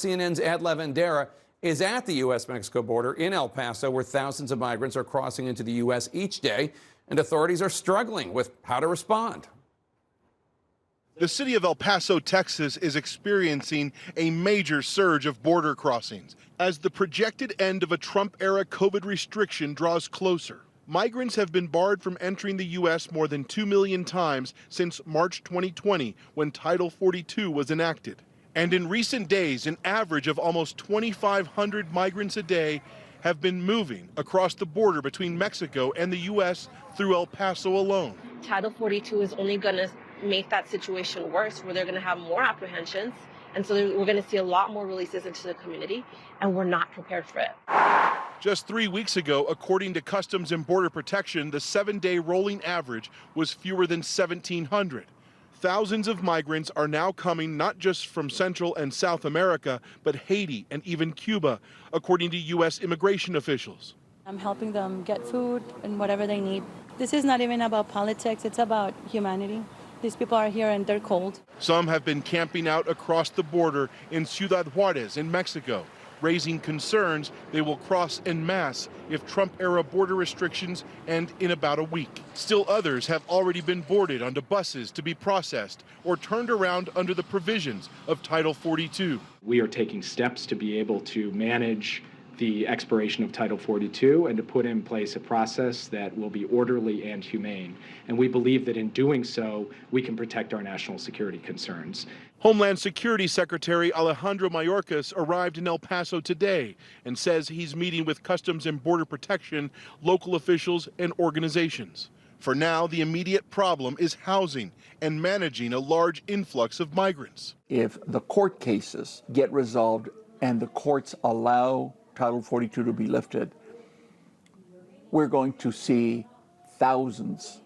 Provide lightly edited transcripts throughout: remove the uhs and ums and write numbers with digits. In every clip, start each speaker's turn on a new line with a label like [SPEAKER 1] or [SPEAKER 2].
[SPEAKER 1] CNN's Ed Lavandera is at the U.S.-Mexico border in El Paso, where thousands of migrants are crossing into the U.S. each day, and authorities are struggling with how to respond.
[SPEAKER 2] The city of El Paso, Texas, is experiencing a major surge of border crossings as the projected end of a Trump-era COVID restriction draws closer. Migrants have been barred from entering the U.S. more than 2 million times since March 2020, when Title 42 was enacted. And in recent days, an average of almost 2,500 migrants a day have been moving across the border between Mexico and the U.S. through El Paso alone.
[SPEAKER 3] Title 42 is only going to make that situation worse, where they're going to have more apprehensions. And so we're going to see a lot more releases into the community, and we're not prepared for it.
[SPEAKER 2] Just 3 weeks ago, according to Customs and Border Protection, the 7-day rolling average was fewer than 1,700. Thousands of migrants are now coming not just from Central and South America, but Haiti and even Cuba, according to U.S. immigration officials.
[SPEAKER 4] I'm helping them get food and whatever they need. This is not even about politics, it's about humanity. These people are here and they're cold.
[SPEAKER 2] Some have been camping out across the border in Ciudad Juarez in Mexico, raising concerns they will cross en masse if Trump-era border restrictions end in about a week. Still others have already been boarded onto buses to be processed or turned around under the provisions of Title 42.
[SPEAKER 5] We are taking steps to be able to manage the expiration of Title 42 and to put in place a process that will be orderly and humane. And we believe that in doing so, we can protect our national security concerns.
[SPEAKER 2] Homeland Security Secretary Alejandro Mayorkas arrived in El Paso today and says he's meeting with Customs and Border Protection, local officials, and organizations. For now, the immediate problem is housing and managing a large influx of migrants.
[SPEAKER 6] If the court cases get resolved and the courts allow Title 42 to be lifted, we're going to see thousands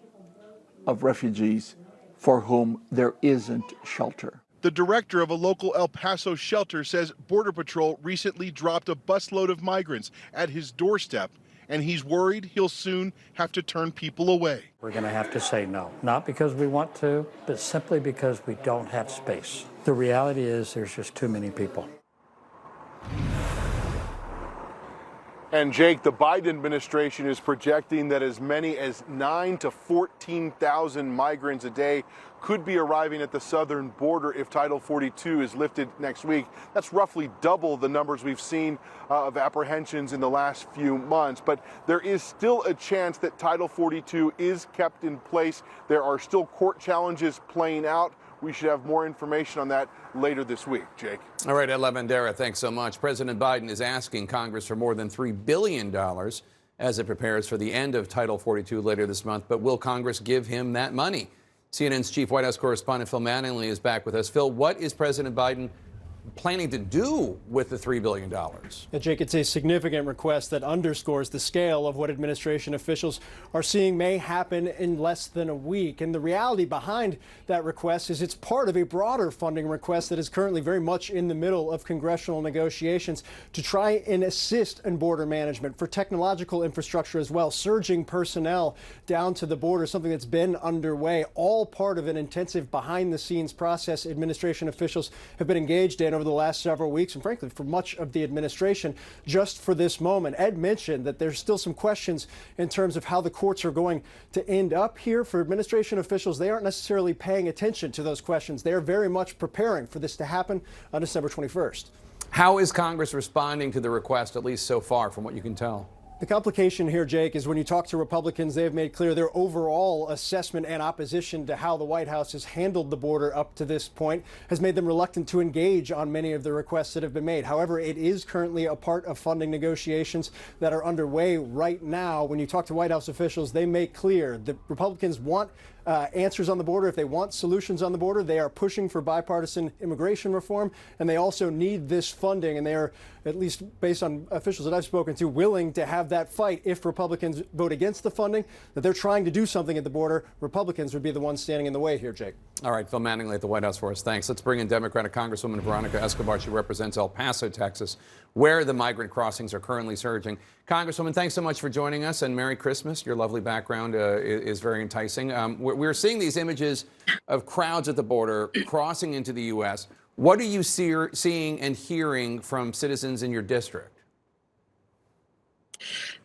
[SPEAKER 6] of refugees for whom there isn't shelter.
[SPEAKER 2] The director of a local El Paso shelter says Border Patrol recently dropped a busload of migrants at his doorstep, and he's worried he'll soon have to turn people away.
[SPEAKER 7] We're going to have to say no, not because we want to, but simply because we don't have space. The reality is there's just too many people.
[SPEAKER 2] And Jake, the Biden administration is projecting that as many as 9,000 to 14,000 migrants a day could be arriving at the southern border if Title 42 is lifted next week. That's roughly double the numbers we've seen of apprehensions in the last few months. But there is still a chance that Title 42 is kept in place. There are still court challenges playing out. We should have more information on that later this week. Jake.
[SPEAKER 1] All right, Ed Lavandera, thanks so much. President Biden is asking Congress for more than $3 billion as it prepares for the end of Title 42 later this month. But will Congress give him that money? CNN's chief White House correspondent Phil Mattingly is back with us. Phil, what is President Biden planning to do with the $3 billion?
[SPEAKER 8] Jake, it's a significant request that underscores the scale of what administration officials are seeing may happen in less than a week. And the reality behind that request is it's part of a broader funding request that is currently very much in the middle of congressional negotiations to try and assist in border management, for technological infrastructure as well, surging personnel down to the border, something that's been underway, all part of an intensive behind-the-scenes process administration officials have been engaged in over the last several weeks, and frankly, for much of the administration, just for this moment. Ed mentioned that there's still some questions in terms of how the courts are going to end up here. For administration officials, they aren't necessarily paying attention to those questions. They are very much preparing for this to happen on December 21st.
[SPEAKER 1] How is Congress responding to the request, at least so far, from what you can tell?
[SPEAKER 8] The complication here, Jake, is when you talk to Republicans, they have made clear their overall assessment and opposition to how the White House has handled the border up to this point has made them reluctant to engage on many of the requests that have been made. However, it is currently a part of funding negotiations that are underway right now. When you talk to White House officials, they make clear that Republicans want answers on the border. If they want solutions on the border, they are pushing for bipartisan immigration reform, and they also need this funding, and they are, at least based on officials that I've spoken to, willing to have that fight if Republicans vote against the funding, that they're trying to do something at the border. Republicans would be the ones standing in the way here, Jake.
[SPEAKER 1] All right, Phil Mattingly at the White House for us. Thanks. Let's bring in Democratic Congresswoman Veronica Escobar. She represents El Paso, Texas, where the migrant crossings are currently surging. Congresswoman, thanks so much for joining us, and Merry Christmas. Your lovely background is very enticing. We're seeing these images of crowds at the border crossing into the U.S. What are you seeing and hearing from citizens in your district?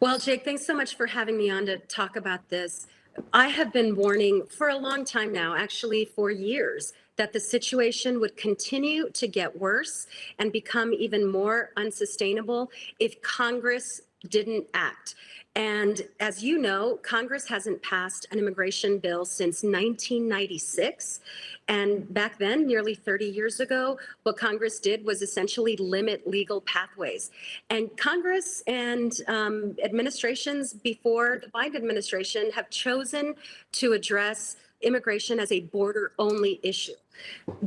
[SPEAKER 9] Well, Jake, thanks so much for having me on to talk about this. I have been warning for a long time now, actually for years, that the situation would continue to get worse and become even more unsustainable if Congress didn't act. And as you know, Congress hasn't passed an immigration bill since 1996. And back then, nearly 30 years ago, what Congress did was essentially limit legal pathways. And Congress and administrations before the Biden administration have chosen to address immigration as a border-only issue.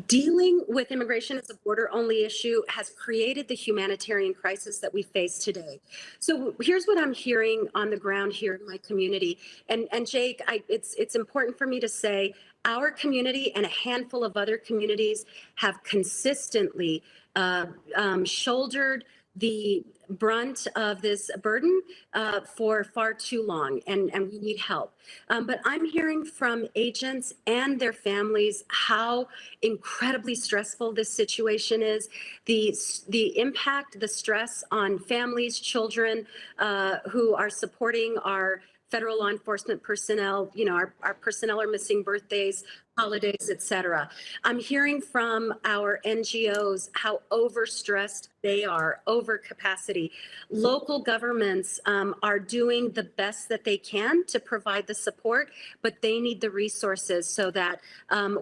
[SPEAKER 9] Dealing with immigration as a border-only issue has created the humanitarian crisis that we face today. So here's what I'm hearing on the ground here in my community. And Jake, it's important for me to say our community and a handful of other communities have consistently shouldered the brunt of this burden for far too long, and we need help. But I'm hearing from agents and their families how incredibly stressful this situation is, the impact, the stress on families, children who are supporting our federal law enforcement personnel. You know, our personnel are missing birthdays, holidays, et cetera. I'm hearing from our NGOs how overstressed they are, over capacity. Local governments are doing the best that they can to provide the support, but they need the resources so that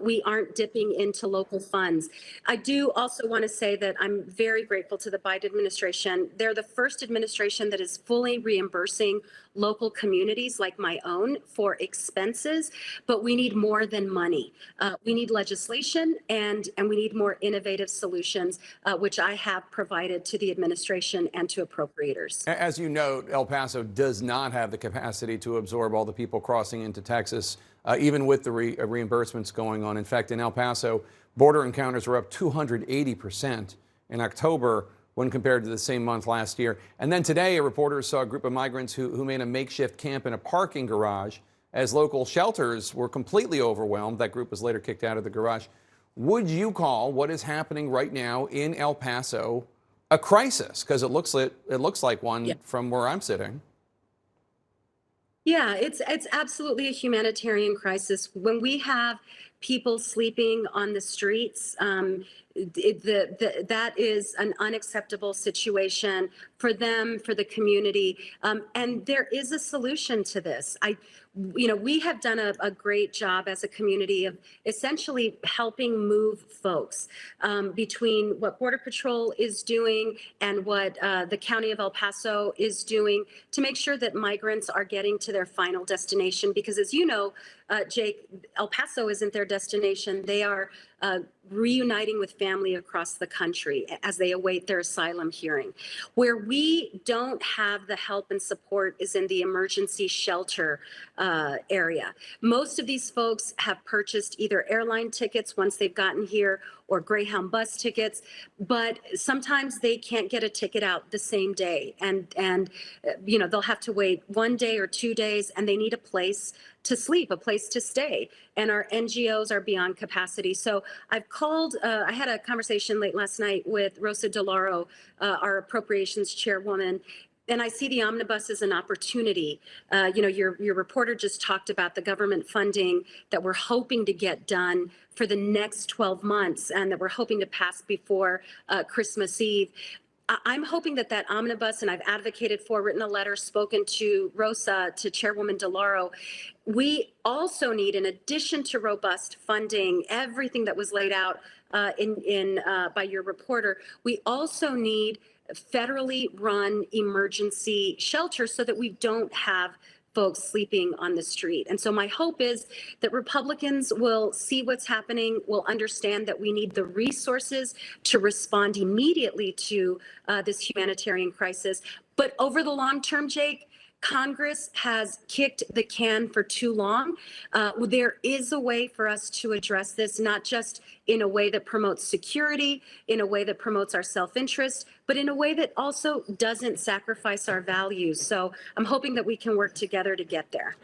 [SPEAKER 9] we aren't dipping into local funds. I do also want to say that I'm very grateful to the Biden administration. They're the first administration that is fully reimbursing local communities like my own for expenses, but we need more than money. We need legislation and we need more innovative solutions, which I have provided to the administration and to appropriators.
[SPEAKER 1] As you note, El Paso does not have the capacity to absorb all the people crossing into Texas, even with the reimbursements going on. In fact, in El Paso, border encounters were up 280% in October when compared to the same month last year. And then today, a reporter saw a group of migrants who made a makeshift camp in a parking garage as local shelters were completely overwhelmed. That group was later kicked out of the garage. Would you call what is happening right now in El Paso a crisis? Because it looks like one from where I'm sitting.
[SPEAKER 9] Yeah, it's absolutely a humanitarian crisis. When we have people sleeping on the streets, that is an unacceptable situation for them, for the community, and there is a solution to this. We have done a great job as a community of essentially helping move folks between what Border Patrol is doing and what the County of El Paso is doing to make sure that migrants are getting to their final destination. Because as you know, Jake, El Paso isn't their destination. They are reuniting with family across the country as they await their asylum hearing. Where we don't have the help and support is in the emergency shelter area. Most of these folks have purchased either airline tickets once they've gotten here or Greyhound bus tickets, but sometimes they can't get a ticket out the same day. And they'll have to wait 1 day or 2 days, and they need a place to sleep, a place to stay. And our NGOs are beyond capacity. So I've called, I had a conversation late last night with Rosa DeLauro, our appropriations chairwoman, and I see the omnibus as an opportunity. Your reporter just talked about the government funding that we're hoping to get done for the next 12 months and that we're hoping to pass before Christmas Eve. I'm hoping that omnibus, and I've advocated for, written a letter, spoken to Rosa, to Chairwoman DeLauro. We also need, in addition to robust funding, everything that was laid out by your reporter, we also need federally run emergency shelters so that we don't have folks sleeping on the street. And so my hope is that Republicans will see what's happening, will understand that we need the resources to respond immediately to this humanitarian crisis. But over the long term, Jake, Congress has kicked the can for too long. There is a way for us to address this, not just in a way that promotes security, in a way that promotes our self-interest, but in a way that also doesn't sacrifice our values. So I'm hoping that we can work together to get there.